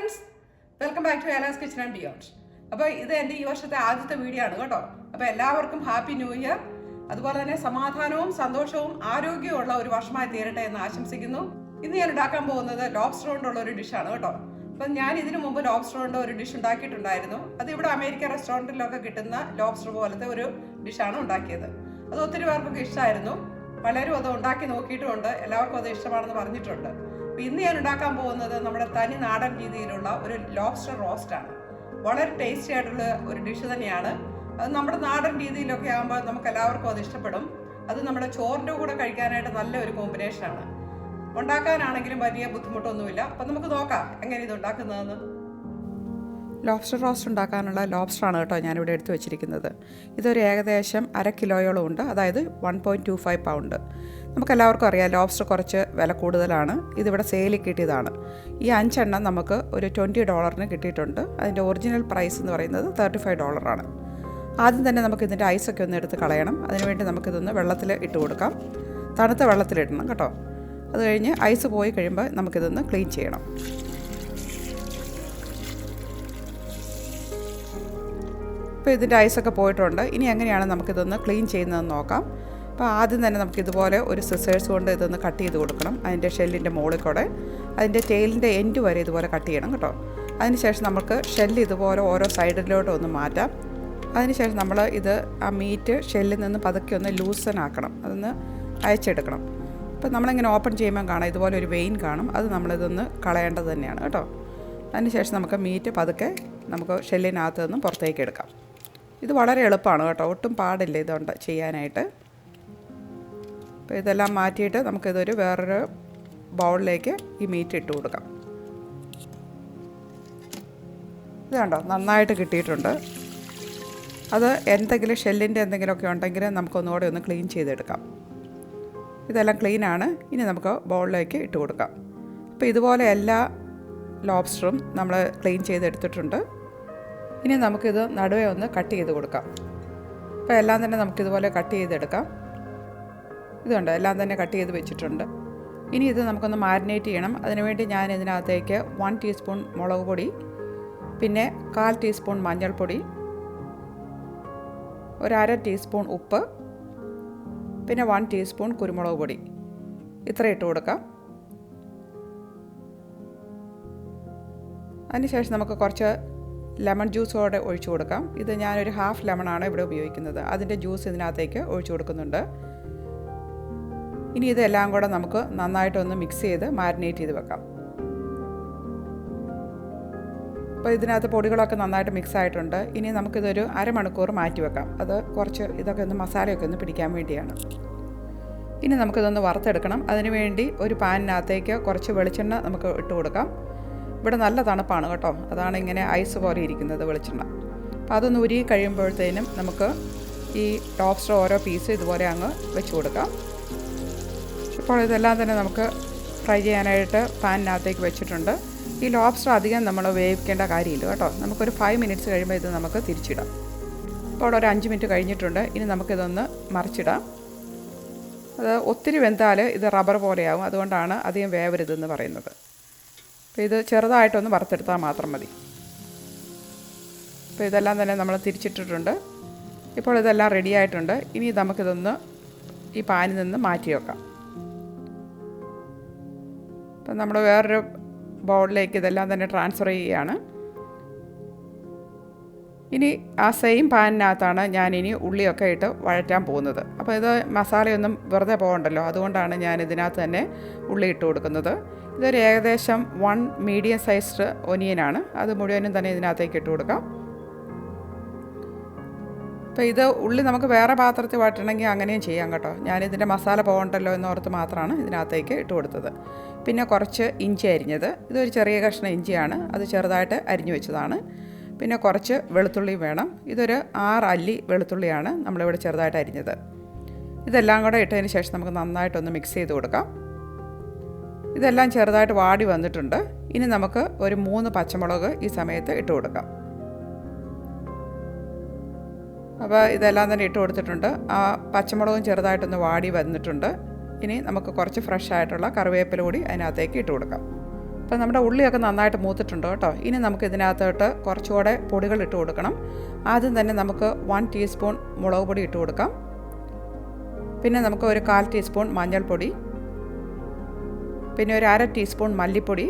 Friends, welcome back to Ela's kitchen and beyond. അപ്പോൾ ഇത് എൻ്റെ ഈ വർഷത്തെ ആദ്യത്തെ വീഡിയോ ആണ് കേട്ടോ. അപ്പോൾ എല്ലാവർക്കും ഹാപ്പി ന്യൂ ഇയർ. അതുപോലെ തന്നെ സമാധാനവും സന്തോഷവും ആരോഗ്യവും ഉള്ള ഒരു വർഷമായി തീരട്ടെ എന്ന് ആശംസിക്കുന്നു. ഇന്ന് ഞാൻ ഉണ്ടാക്കാൻ പോകുന്നത് ലോബ്സ്റ്റർ കൊണ്ടുള്ള ഒരു ഡിഷാണ് കേട്ടോ. അപ്പം ഞാൻ ഇതിനു മുമ്പ് ലോബ്സ്റ്റർ കൊണ്ട് ഒരു ഡിഷ് ഉണ്ടാക്കിയിട്ടുണ്ടായിരുന്നു. അത് ഇവിടെ അമേരിക്കൻ റെസ്റ്റോറൻറ്റിലൊക്കെ കിട്ടുന്ന ലോബ്സ്റ്റർ പോലത്തെ ഒരു ഡിഷാണ് ഉണ്ടാക്കിയത്. അത് ഒത്തിരി പേർക്കൊക്കെ ഇഷ്ടമായിരുന്നു. പലരും അത് ഉണ്ടാക്കി നോക്കിയിട്ടുമുണ്ട്. എല്ലാവർക്കും അത് ഇഷ്ടമാണെന്ന് പറഞ്ഞിട്ടുണ്ട്. അപ്പോൾ ഇന്ന് ഞാൻ ഉണ്ടാക്കാൻ പോകുന്നത് നമ്മുടെ തനി നാടൻ രീതിയിലുള്ള ഒരു ലോബ്സ്റ്റർ റോസ്റ്റാണ്. വളരെ ടേസ്റ്റി ആയിട്ടുള്ള ഒരു ഡിഷ് തന്നെയാണ്. അത് നമ്മുടെ നാടൻ രീതിയിലൊക്കെ ആകുമ്പോൾ നമുക്ക് എല്ലാവർക്കും അത് ഇഷ്ടപ്പെടും. അത് നമ്മുടെ ചോറിൻ്റെ കൂടെ കഴിക്കാനായിട്ട് നല്ലൊരു കോമ്പിനേഷനാണ്. ഉണ്ടാക്കാനാണെങ്കിലും വലിയ ബുദ്ധിമുട്ടൊന്നുമില്ല. അപ്പം നമുക്ക് നോക്കാം എങ്ങനെ ഇത് ഉണ്ടാക്കുന്നതെന്ന്. ലോബ്സ്റ്റർ റോസ്റ്റ് ഉണ്ടാക്കാനുള്ള ലോബ്സ്റ്ററാണ് കേട്ടോ ഞാനിവിടെ എടുത്തു വെച്ചിരിക്കുന്നത്. ഇതൊരു ഏകദേശം 1/2 കിലോയോളം ഉണ്ട്, അതായത് 1.25 പൗണ്ട്. നമുക്കെല്ലാവർക്കും അറിയാം ലോബ്സ്റ്റർ കുറച്ച് വില കൂടുതലാണ്. ഇതിവിടെ സെയിലിൽ കിട്ടിയതാണ്. ഈ 5 എണ്ണം നമുക്ക് ഒരു $20 കിട്ടിയിട്ടുണ്ട്. അതിൻ്റെ ഒറിജിനൽ പ്രൈസ് എന്ന് പറയുന്നത് $35. ആദ്യം തന്നെ നമുക്ക് ഇതിൻ്റെ ഐസൊക്കെ ഒന്ന് എടുത്ത് കളയണം. അതിനുവേണ്ടി നമുക്കിതൊന്ന് വെള്ളത്തിൽ ഇട്ട് കൊടുക്കാം. തണുത്ത വെള്ളത്തിലിടണം കേട്ടോ. അത് കഴിഞ്ഞ് ഐസ് പോയി കഴിയുമ്പോൾ നമുക്കിതൊന്ന് ക്ലീൻ ചെയ്യണം. ഇപ്പോൾ ഇതിൻ്റെ ഐസൊക്കെ പോയിട്ടുണ്ട്. ഇനി എങ്ങനെയാണ് നമുക്കിതൊന്ന് ക്ലീൻ ചെയ്യുന്നതെന്ന് നോക്കാം. അപ്പോൾ ആദ്യം തന്നെ നമുക്കിതുപോലെ ഒരു സിസേഴ്സ് കൊണ്ട് ഇതൊന്ന് കട്ട് ചെയ്ത് കൊടുക്കണം. അതിൻ്റെ ഷെല്ലിൻ്റെ മുകളിൽ കൂടെ അതിൻ്റെ ടെയിലിൻ്റെ എൻഡ് വരെ ഇതുപോലെ കട്ട് ചെയ്യണം കേട്ടോ. അതിനുശേഷം നമുക്ക് ഷെല്ല് ഇതുപോലെ ഓരോ സൈഡിലോട്ട് ഒന്ന് മാറ്റാം. അതിനുശേഷം നമ്മൾ ഇത് ആ മീറ്റ് ഷെല്ലിൽ നിന്ന് പതുക്കെ ഒന്ന് ലൂസനാക്കണം, അതൊന്ന് അയച്ചെടുക്കണം. അപ്പോൾ നമ്മളിങ്ങനെ ഓപ്പൺ ചെയ്യുമ്പോൾ കാണാം ഇതുപോലെ ഒരു വെയിൻ കാണും. അത് നമ്മളിതൊന്ന് കളയേണ്ടത് തന്നെയാണ് കേട്ടോ. അതിനുശേഷം നമുക്ക് മീറ്റ് പതുക്കെ നമുക്ക് ഷെല്ലിനകത്ത് നിന്നും പുറത്തേക്ക് എടുക്കാം. ഇത് വളരെ എളുപ്പമാണ് കേട്ടോ, ഒട്ടും പാടില്ല ഇതുണ്ട് ചെയ്യാനായിട്ട്. അപ്പോൾ ഇതെല്ലാം മാറ്റിയിട്ട് നമുക്കിതൊരു വേറൊരു ബൗളിലേക്ക് ഈ മീറ്റ് ഇട്ട് കൊടുക്കാം. ഇത് കണ്ടോ നന്നായിട്ട് കിട്ടിയിട്ടുണ്ട്. അത് എന്തെങ്കിലും ഷെല്ലിൻ്റെ എന്തെങ്കിലുമൊക്കെ ഉണ്ടെങ്കിൽ നമുക്കൊന്നുകൂടെ ഒന്ന് ക്ലീൻ ചെയ്തെടുക്കാം. ഇതെല്ലാം ക്ലീനാണ്. ഇനി നമുക്ക് ബൗളിലേക്ക് ഇട്ട് കൊടുക്കാം. അപ്പോൾ ഇതുപോലെ എല്ലാ ലോബ്സ്റ്ററും നമ്മൾ ക്ലീൻ ചെയ്തെടുത്തിട്ടുണ്ട്. ഇനി നമുക്കിത് നടുവേ ഒന്ന് കട്ട് ചെയ്ത് കൊടുക്കാം. അപ്പോൾ എല്ലാം തന്നെ നമുക്കിതുപോലെ കട്ട് ചെയ്തെടുക്കാം. ഇതുണ്ട്, എല്ലാം തന്നെ കട്ട് ചെയ്ത് വെച്ചിട്ടുണ്ട്. ഇനി ഇത് നമുക്കൊന്ന് മാരിനേറ്റ് ചെയ്യണം. അതിനുവേണ്ടി ഞാൻ ഇതിനകത്തേക്ക് 1 ടീസ്പൂൺ മുളക് പൊടി, പിന്നെ 1/4 ടീസ്പൂൺ മഞ്ഞൾപ്പൊടി, ഒരു 1/2 ടീസ്പൂൺ ഉപ്പ്, പിന്നെ 1 ടീസ്പൂൺ കുരുമുളക് പൊടി, ഇത്ര ഇട്ട് കൊടുക്കാം. അതിനുശേഷം നമുക്ക് കുറച്ച് ലെമൺ ജ്യൂസോടെ ഒഴിച്ചു കൊടുക്കാം. ഇത് ഞാനൊരു 1/2 ലെമണാണ് ഇവിടെ ഉപയോഗിക്കുന്നത്. അതിൻ്റെ ജ്യൂസ് ഇതിനകത്തേക്ക് ഒഴിച്ചു കൊടുക്കുന്നുണ്ട്. ഇനി ഇതെല്ലാം കൂടെ നമുക്ക് നന്നായിട്ടൊന്ന് മിക്സ് ചെയ്ത് മാരിനേറ്റ് ചെയ്ത് വെക്കാം. അപ്പോൾ ഇതിനകത്ത് പൊടികളൊക്കെ നന്നായിട്ട് മിക്സ് ആയിട്ടുണ്ട്. ഇനി നമുക്കിതൊരു 1/2 മണിക്കൂർ മാറ്റി വെക്കാം. അത് കുറച്ച് ഇതൊക്കെ ഒന്ന് മസാലയൊക്കെ ഒന്ന് പിടിക്കാൻ വേണ്ടിയാണ്. ഇനി നമുക്കിതൊന്ന് വറുത്തെടുക്കണം. അതിനുവേണ്ടി ഒരു പാനിനകത്തേക്ക് കുറച്ച് വെളിച്ചെണ്ണ നമുക്ക് ഇട്ട് കൊടുക്കാം. ഇവിടെ നല്ല തണുപ്പാണ് കേട്ടോ, അതാണ് ഇങ്ങനെ ഐസ് പോലെ ഇരിക്കുന്നത് വെളിച്ചെണ്ണ. അപ്പോൾ അതൊന്ന് ഉരുകി കഴിയുമ്പോഴത്തേനും നമുക്ക് ഈ ലോബ്സ്റ്റർ ഓരോ പീസ് ഇതുപോലെ അങ്ങ് വെച്ച് കൊടുക്കാം. ഇപ്പോൾ ഇതെല്ലാം തന്നെ നമുക്ക് ഫ്രൈ ചെയ്യാനായിട്ട് പാനിനകത്തേക്ക് വെച്ചിട്ടുണ്ട്. ഈ ലോബ്സ്റ്റർ അധികം നമ്മൾ വേവിക്കേണ്ട കാര്യമില്ല കേട്ടോ. നമുക്കൊരു 5 മിനിറ്റ്സ് കഴിയുമ്പോൾ ഇത് നമുക്ക് തിരിച്ചിടാം. ഇപ്പോൾ ഒരു 5 മിനിറ്റ് കഴിഞ്ഞിട്ടുണ്ട്. ഇനി നമുക്കിതൊന്ന് മറിച്ചിടാം. അത് ഒത്തിരി വെന്താൽ ഇത് റബ്ബർ പോലെയാവും, അതുകൊണ്ടാണ് അധികം വേവരുതെന്ന് പറയുന്നത്. അപ്പോൾ ഇത് ചെറുതായിട്ടൊന്ന് വറുത്തെടുത്താൽ മാത്രം മതി. അപ്പോൾ ഇതെല്ലാം തന്നെ നമ്മൾ തിരിച്ചിട്ടിട്ടുണ്ട്. ഇപ്പോൾ ഇതെല്ലാം റെഡി ആയിട്ടുണ്ട്. ഇനി നമുക്കിതൊന്ന് ഈ പാനിൽ നിന്ന് മാറ്റി വെക്കാം. അപ്പം നമ്മൾ വേറൊരു ബൗളിലേക്ക് ഇതെല്ലാം തന്നെ ട്രാൻസ്ഫർ ചെയ്യുകയാണ്. ഇനി ആ സെയിം പാനിനകത്താണ് ഞാനിനി ഉള്ളിയൊക്കെ ഇട്ട് വഴറ്റാൻ പോകുന്നത്. അപ്പോൾ ഇത് മസാലയൊന്നും വെറുതെ പോകണ്ടല്ലോ, അതുകൊണ്ടാണ് ഞാൻ ഇതിനകത്ത് തന്നെ ഉള്ളി ഇട്ട് കൊടുക്കുന്നത്. ഇതൊരു ഏകദേശം 1 മീഡിയം സൈസ്ഡ് ഒനിയനാണ്. അത് മുഴുവനും തന്നെ ഇതിനകത്തേക്ക് ഇട്ട് കൊടുക്കാം. അപ്പോൾ ഇത് ഉള്ളി നമുക്ക് വേറെ പാത്രത്തിൽ വഴറ്റണമെങ്കിൽ അങ്ങനെയും ചെയ്യാം കേട്ടോ. ഞാനിതിൻ്റെ മസാല പോകണ്ടല്ലോ എന്നോർത്ത് മാത്രമാണ് ഇതിനകത്തേക്ക് ഇട്ട് കൊടുത്തത്. പിന്നെ കുറച്ച് ഇഞ്ചി അരിഞ്ഞത്, ഇതൊരു ചെറിയ കഷ്ണം ഇഞ്ചിയാണ്, അത് ചെറുതായിട്ട് അരിഞ്ഞു വെച്ചതാണ്. പിന്നെ കുറച്ച് വെളുത്തുള്ളി വേണം. ഇതൊരു 6 അല്ലി വെളുത്തുള്ളിയാണ് നമ്മളിവിടെ ചെറുതായിട്ട് അരിഞ്ഞത്. ഇതെല്ലാം കൂടെ ഇട്ടതിന് ശേഷം നമുക്ക് നന്നായിട്ടൊന്ന് മിക്സ് ചെയ്ത് കൊടുക്കാം. ഇതെല്ലാം ചെറുതായിട്ട് വാടി വന്നിട്ടുണ്ട്. ഇനി നമുക്ക് ഒരു 3 പച്ചമുളക് ഈ സമയത്ത് ഇട്ട് കൊടുക്കാം. അപ്പോൾ ഇതെല്ലാം തന്നെ ഇട്ട് കൊടുത്തിട്ടുണ്ട്. ആ പച്ചമുളകും ചെറുതായിട്ടൊന്ന് വാടി വന്നിട്ടുണ്ട്. ഇനി നമുക്ക് കുറച്ച് ഫ്രഷ് ആയിട്ടുള്ള കറിവേപ്പില കൂടി അതിനകത്തേക്ക് ഇട്ട് കൊടുക്കാം. അപ്പോൾ നമ്മുടെ ഉള്ളിയൊക്കെ നന്നായിട്ട് മൂത്തിട്ടുണ്ട് കേട്ടോ. ഇനി നമുക്ക് ഇതിനകത്തോട്ട് കുറച്ചുകൂടെ പൊടികൾ ഇട്ട് കൊടുക്കണം. ആദ്യം തന്നെ നമുക്ക് 1 ടീസ്പൂൺ മുളക് പൊടി ഇട്ട് കൊടുക്കാം. പിന്നെ നമുക്ക് ഒരു 1/4 ടീസ്പൂൺ മഞ്ഞൾപ്പൊടി, പിന്നെ ഒരു 1/2 ടീസ്പൂൺ മല്ലിപ്പൊടി,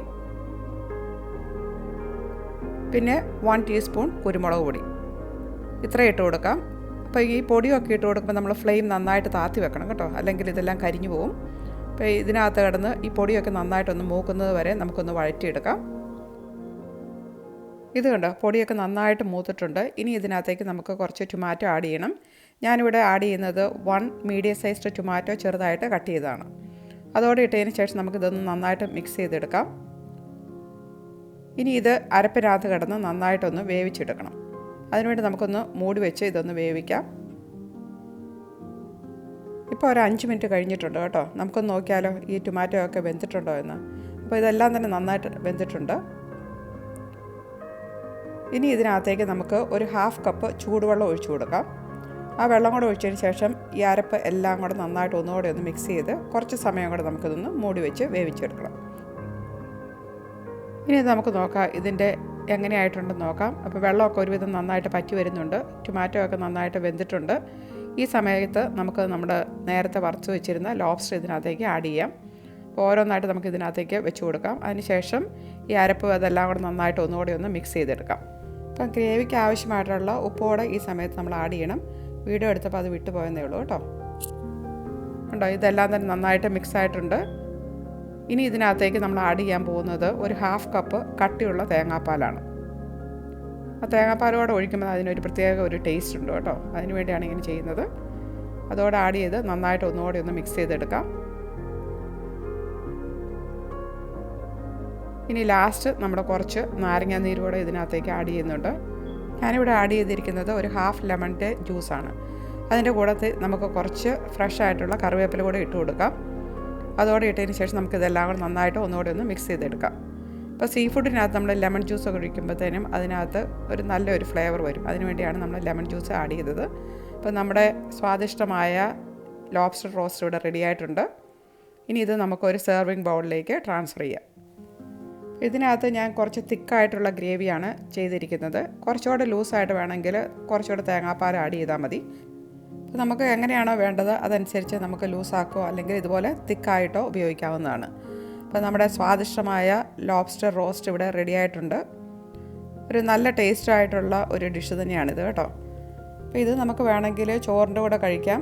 പിന്നെ 1 ടീസ്പൂൺ കുരുമുളക് പൊടി, ഇത്രയും ഇട്ട് കൊടുക്കാം. അപ്പോൾ ഈ പൊടിയൊക്കെ ഇട്ട് കൊടുക്കുമ്പോൾ നമ്മൾ ഫ്ലെയിം നന്നായിട്ട് താത്തി വെക്കണം കേട്ടോ, അല്ലെങ്കിൽ ഇതെല്ലാം കരിഞ്ഞു പോകും. അപ്പോൾ ഇതിനകത്ത് കിടന്ന് ഈ പൊടിയൊക്കെ നന്നായിട്ടൊന്ന് മൂക്കുന്നത് വരെ നമുക്കൊന്ന് വഴറ്റിയെടുക്കാം. ഇത് കണ്ടോ, പൊടിയൊക്കെ നന്നായിട്ട് മൂത്തിട്ടുണ്ട്. ഇനി ഇതിനകത്തേക്ക് നമുക്ക് കുറച്ച് ടൊമാറ്റോ ആഡ് ചെയ്യണം. ഞാനിവിടെ ആഡ് ചെയ്യുന്നത് 1 മീഡിയം സൈസ്ഡ് ടൊമാറ്റോ ചെറുതായിട്ട് കട്ട് ചെയ്തതാണ്. അതോടെ ഇട്ടതിന് ശേഷം നമുക്കിതൊന്ന് നന്നായിട്ട് മിക്സ് ചെയ്തെടുക്കാം. ഇനി ഇത് അരപ്പിനകത്ത് കിടന്ന് നന്നായിട്ടൊന്ന് വേവിച്ചെടുക്കണം. അതിനുവേണ്ടി നമുക്കൊന്ന് മൂടി വെച്ച് ഇതൊന്ന് വേവിക്കാം. ഇപ്പോൾ ഒരു 5 മിനിറ്റ് കഴിഞ്ഞിട്ടുണ്ട് കേട്ടോ. നമുക്കൊന്ന് നോക്കിയാലോ ഈ ടൊമാറ്റോ ഒക്കെ വെന്തിട്ടുണ്ടോ എന്ന്. അപ്പോൾ ഇതെല്ലാം തന്നെ നന്നായിട്ട് വെന്തിട്ടുണ്ട്. ഇനി ഇതിനകത്തേക്ക് നമുക്ക് ഒരു 1/2 കപ്പ് ചൂടുവെള്ളം ഒഴിച്ചു കൊടുക്കാം. ആ വെള്ളം കൂടെ ഒഴിച്ചതിന് ശേഷം ഈ അരപ്പ് എല്ലാം കൂടെ നന്നായിട്ട് ഒന്നുകൂടെ ഒന്ന് മിക്സ് ചെയ്ത് കുറച്ച് സമയം കൂടെ നമുക്കിതൊന്ന് മൂടി വെച്ച് വേവിച്ചെടുക്കണം. ഇനി ഇത് നമുക്ക് നോക്കാം ഇതിൻ്റെ എങ്ങനെയായിട്ടുണ്ടെന്ന് നോക്കാം. അപ്പോൾ വെള്ളമൊക്കെ ഒരുവിധം നന്നായിട്ട് പറ്റി വരുന്നുണ്ട്, ടൊമാറ്റോ ഒക്കെ നന്നായിട്ട് വെന്തിട്ടുണ്ട്. ഈ സമയത്ത് നമുക്ക് നമ്മുടെ നേരത്തെ വറുത്ത് വെച്ചിരുന്ന ലോബ്സ്റ്റർ ഇതിനകത്തേക്ക് ആഡ് ചെയ്യാം. അപ്പോൾ ഓരോന്നായിട്ട് നമുക്ക് ഇതിനകത്തേക്ക് വെച്ച് കൊടുക്കാം. അതിനുശേഷം ഈ അരപ്പ് അതെല്ലാം കൂടെ നന്നായിട്ട് ഒന്നുകൂടി ഒന്ന് മിക്സ് ചെയ്തെടുക്കാം. അപ്പം ഗ്രേവിക്ക് ആവശ്യമായിട്ടുള്ള ഉപ്പോടെ ഈ സമയത്ത് നമ്മൾ ആഡ് ചെയ്യണം. വീഡിയോ എടുത്തപ്പോൾ അത് വിട്ടു പോയെന്നേ ഉള്ളൂ കേട്ടോ. ഉണ്ടോ, ഇതെല്ലാം തന്നെ നന്നായിട്ട് മിക്സ് ആയിട്ടുണ്ട്. ഇനി ഇതിനകത്തേക്ക് നമ്മൾ ആഡ് ചെയ്യാൻ പോകുന്നത് ഒരു 1/2 കപ്പ് കട്ടിയുള്ള തേങ്ങാപ്പാലാണ്. ആ തേങ്ങാപ്പാലോടെ ഒഴിക്കുമ്പോൾ അതിനൊരു പ്രത്യേക ഒരു ടേസ്റ്റ് ഉണ്ട് കേട്ടോ. അതിന് വേണ്ടിയാണ് ഇങ്ങനെ ചെയ്യുന്നത്. അതോടെ ആഡ് ചെയ്ത് നന്നായിട്ട് ഒന്നുകൂടി ഒന്ന് മിക്സ് ചെയ്തെടുക്കാം. ഇനി ലാസ്റ്റ് നമ്മൾ കുറച്ച് നാരങ്ങാ നീര് കൂടെ ഇതിനകത്തേക്ക് ആഡ് ചെയ്യുന്നുണ്ട്. ഞാനിവിടെ ആഡ് ചെയ്തിരിക്കുന്നത് ഒരു 1/2 ലെമണിൻ്റെ ജ്യൂസാണ്. അതിൻ്റെ കൂടെ നമുക്ക് കുറച്ച് ഫ്രഷ് ആയിട്ടുള്ള കറിവേപ്പില കൂടെ ഇട്ട് കൊടുക്കാം. അതോടെ ഇട്ടതിന് ശേഷം നമുക്കിതെല്ലാം കൂടെ നന്നായിട്ട് ഒന്നുകൂടി ഒന്ന് മിക്സ് ചെയ്തെടുക്കാം. ഇപ്പോൾ സീ ഫുഡിനകത്ത് നമ്മൾ ലെമൺ ജ്യൂസ് ഒക്കെ ഒഴിക്കുമ്പോഴത്തേനും അതിനകത്ത് ഒരു നല്ലൊരു ഫ്ലേവർ വരും. അതിനുവേണ്ടിയാണ് നമ്മൾ ലെമൺ ജ്യൂസ് ആഡ് ചെയ്തത്. അപ്പോൾ നമ്മുടെ സ്വാദിഷ്ടമായ ലോബ്സ്റ്റർ റോസ്റ്റ് ഇവിടെ റെഡി ആയിട്ടുണ്ട്. ഇനി ഇത് നമുക്കൊരു സെർവിങ് ബൗളിലേക്ക് ട്രാൻസ്ഫർ ചെയ്യാം. ഇതിനകത്ത് ഞാൻ കുറച്ച് തിക്കായിട്ടുള്ള ഗ്രേവിയാണ് ചെയ്തിരിക്കുന്നത്. കുറച്ചുകൂടെ ലൂസായിട്ട് വേണമെങ്കിൽ കുറച്ചുകൂടെ തേങ്ങാപ്പാൽ ആഡ് ചെയ്താൽ മതി. അപ്പോൾ നമുക്ക് എങ്ങനെയാണോ വേണ്ടത് അതനുസരിച്ച് നമുക്ക് ലൂസാക്കോ അല്ലെങ്കിൽ ഇതുപോലെ തിക്കായിട്ടോ ഉപയോഗിക്കാവുന്നതാണ്. അപ്പോൾ നമ്മുടെ സ്വാദിഷ്ടമായ ലോബ്സ്റ്റർ റോസ്റ്റ് ഇവിടെ റെഡി ആയിട്ടുണ്ട്. ഒരു നല്ല ടേസ്റ്റ് ആയിട്ടുള്ള ഒരു ഡിഷ് തന്നെയാണിത് കേട്ടോ. അപ്പോൾ ഇത് നമുക്ക് വേണമെങ്കിൽ ചോറിൻ്റെ കൂടെ കഴിക്കാം,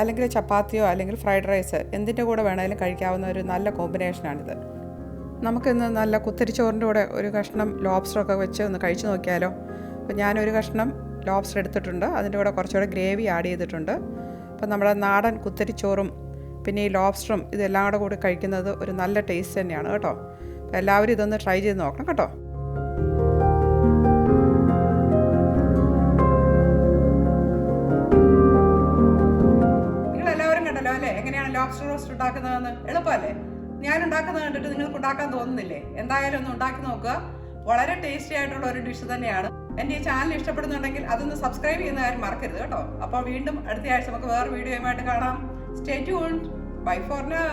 അല്ലെങ്കിൽ ചപ്പാത്തിയോ അല്ലെങ്കിൽ ഫ്രൈഡ് റൈസ് എന്തിൻ്റെ കൂടെ വേണമെങ്കിലും കഴിക്കാവുന്ന ഒരു നല്ല കോമ്പിനേഷനാണിത്. നമുക്കിന്ന് നല്ല കുത്തരിച്ചോറിൻ്റെ കൂടെ ഒരു കഷ്ണം ലോബ്സ്റ്ററൊക്കെ വെച്ച് ഒന്ന് കഴിച്ചു നോക്കിയാലോ. അപ്പോൾ ഞാനൊരു കഷ്ണം ലോബ്സ്റ്റർ എടുത്തിട്ടുണ്ട്, അതിൻ്റെ കൂടെ കുറച്ചുകൂടെ ഗ്രേവി ആഡ് ചെയ്തിട്ടുണ്ട്. അപ്പോൾ നമ്മുടെ നാടൻ കുത്തരിച്ചോറും പിന്നെ ഈ ലോബ്സ്റ്ററും ഇതെല്ലാം കൂടെ കഴിക്കുന്നത് ഒരു നല്ല ടേസ്റ്റ് തന്നെയാണ് കേട്ടോ. അപ്പോൾ എല്ലാവരും ഇതൊന്ന് ട്രൈ ചെയ്ത് നോക്കണം കേട്ടോ. നിങ്ങളെല്ലാവരും കണ്ടല്ലോ അല്ലേ എങ്ങനെയാണ് ലോബ്സ്റ്റർ റോസ്റ്റ് ഉണ്ടാക്കുന്നതെന്ന്. എളുപ്പമല്ലേ? ഞാൻ ഉണ്ടാക്കുന്നത് കണ്ടിട്ട് നിങ്ങൾക്ക് ഉണ്ടാക്കാൻ തോന്നുന്നില്ലേ? എന്തായാലും ഒന്ന് ഉണ്ടാക്കി നോക്കുക. വളരെ ടേസ്റ്റി ആയിട്ടുള്ള ഒരു ഡിഷ് തന്നെയാണ്. എൻ്റെ ഈ ചാനൽ ഇഷ്ടപ്പെടുന്നുണ്ടെങ്കിൽ അതൊന്ന് സബ്സ്ക്രൈബ് ചെയ്യുന്ന കാര്യം മറക്കരുത് കേട്ടോ. അപ്പോൾ വീണ്ടും അടുത്ത ആഴ്ച നമുക്ക് വേറെ വീഡിയോയുമായിട്ട് കാണാം. Stay tuned. Bye for now.